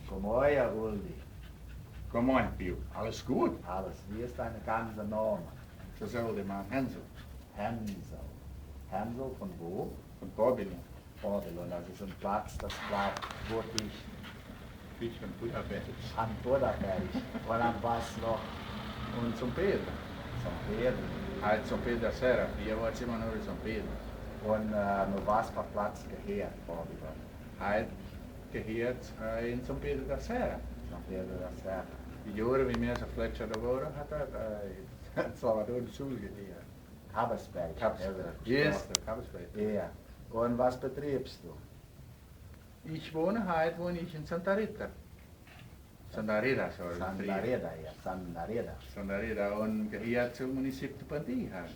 Gomoja, Uldi. Komm moin, Pio. Alles gut? Alles. Wie ist dein ganzer Name? Das sollte man Hänsel. Hänsel. Hänsel von wo? Von Babylon. Babylon. Das ist ein Platz, das bleibt wirklich Ich von Budapest. an Budapest. Und dann was noch Und São Pedro. zum Reden. Halt São Pedro da Serra. Hier war es immer nur São Pedro. Und nur was für Platz gehört, Babylon? Halt gehört in São Pedro da Serra. Zum Reden das Herr. Die Jahre, wie mir so Fletcher da waren, hat Salvador de Sul gehört. Habesberg. Yes, der Kabelsberg. Ja. Und was betriebst du? Ich wohne ich in Santa Rita. Santa Rita, sorry. Sandareda, ja. Sandareda. Santa Rita und gehört zum Municipio de Pandi halt.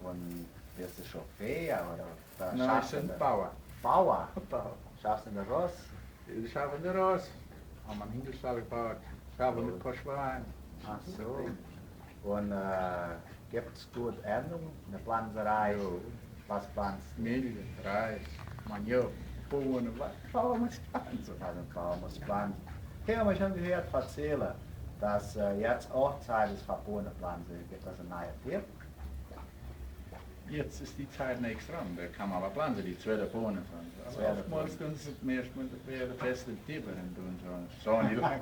Und bist du Chauffeur oder Nein, ich bin Bauer. Bauer? Bauer. Schaffst du in der Ross? Ich habe in der Ross. Am Hinkelstall gebaut. Ich habe mit Koschwein. Ach so. Und gibt es gut Erntung in der Pflanzerei? Jo. Was pflanzt du? Milch, Reis, Maniok, Bohnen, was? Bauer muss pflanzen. Also Bauer muss pflanzen. Ich habe schon gehört erzählen, dass jetzt auch Zeit ist für Bohnenpflanzen. Gibt es einen neuen Tipp? Jetzt ist die Zeit nichts dran. Da kann man aber pflanzen, die zweite Bohnen. Zweite Aber oftmals tun sie es mehr mit der festen Tippern tun. So nicht lang.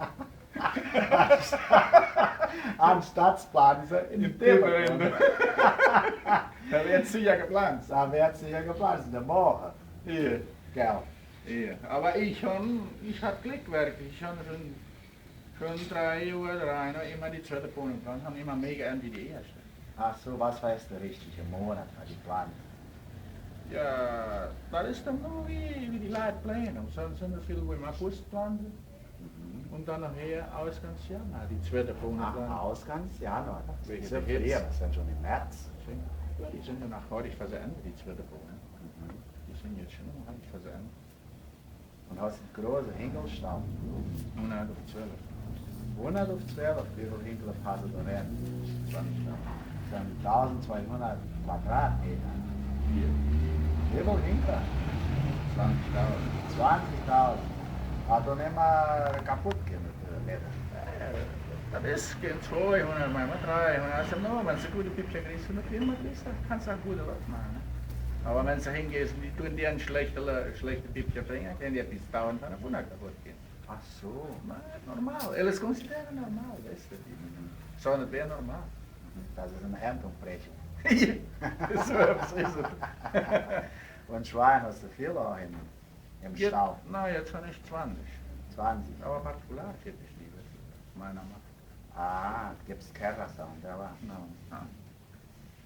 Anstatt pflanzen in Tippern. Da wird sicher gepflanzt. Da wird sicher gepflanzt, in der Morgen. Hier. Gell? Ja, aber ich habe Glückwerk. Ich habe schon 3 Jahre rein, immer die zweite Bohnen gepflanzt, haben immer mehr geerntet wie die erste. Ach so, was war jetzt der richtige Monat für die Pflanze? Ja, das ist dann nur wie die Leute planen. Und sonst sind wir viel, wo wir August pflanzen. Und dann nachher Ausgangsjahr, die zweite Bohnen Ach, pflanzen. Ausgangsjanuar. Das Wegen ist ja der Hitze. früher, das sind schon im März. Ja, die sind ja nach heute verseendet, die zweite Bohnen. Mhm. Die sind jetzt schon heute verseendet. Und hast einen großen Hinkelstamm. 100 auf 12. 100 auf 12, wie viele Hinkel passen da rein? 20 Das sind 1200 Quadratmeter. Hier. Wie viele Hinkel? 20.000. 20.000. Hat doch nicht mal kaputt gehen mit der Leder. Das ist gegen 200, manchmal 300. Also nur, wenn du gute Pipchen kriegst, mit denen kriegst, dann kannst du auch gute Leute machen. Ne? Aber wenn du hingehst und die tun dir ein schlechte Pipchen bringen, können die bis 1500 kaputt gehen. Ach so. Maar normaal, eles consideram normal, weißt du. So nicht wäre normal. Das ist eine Erntumbrechung. So ist es. Und Schwein hast du viel auch im Stall. Nein, jetzt habe ich 20. 20. Aber partikular hätte ich lieber, meiner Meinung. Ah, gibt es Kerrasan, der war. No.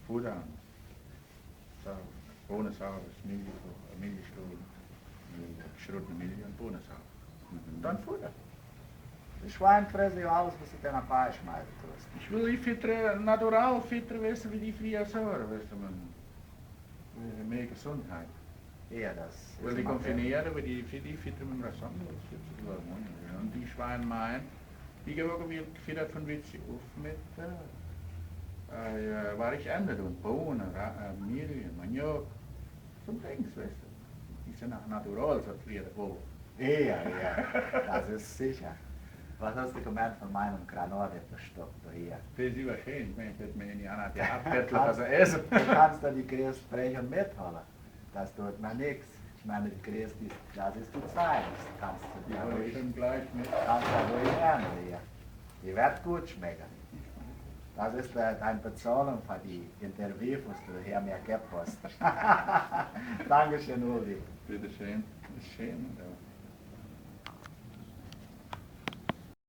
Futter. So, ohne Saueres, Milchstuhl, Schrotten Milch und ohne Sauer. Dann Futter. Das Schwein frisst ja alles, was du dir nach Fleisch schmeißen tust. Ich will die Fitter, natural Fitter wissen, wie die früher sauer, weißt du, man. Mehr Gesundheit. Ja, das Weil die immer konfinieren, weil die Fitter mit dem Rasson, das ist jetzt ein bisschen. Und die Schweine meinen, die gewogen wird gefüttert von Witze auf mit, war ich ändert und Bohnen, Milch, Maniok, so Dings, weißt du. Die sind auch natural, so früher wohl. Ja, das ist sicher. Was hast du gemeint von meinem Granatapfelstock da hier? Das ist überschön, wenn ich das mir in die Anna die Abkettel also essen. Du kannst da die größte Brechen mitholen. Das tut mir nichts. Ich meine, die größte, das ist die Zeit. Das kannst du Die ja hole ich ruhig, schon gleich mit. kannst du ruhig lernen hier. Die wird gut schmecken. Das ist deine Bezahlung für die Interviews, die du hier mir gegeben hast. Dankeschön, Uli. Bitte schön. Das ist schön.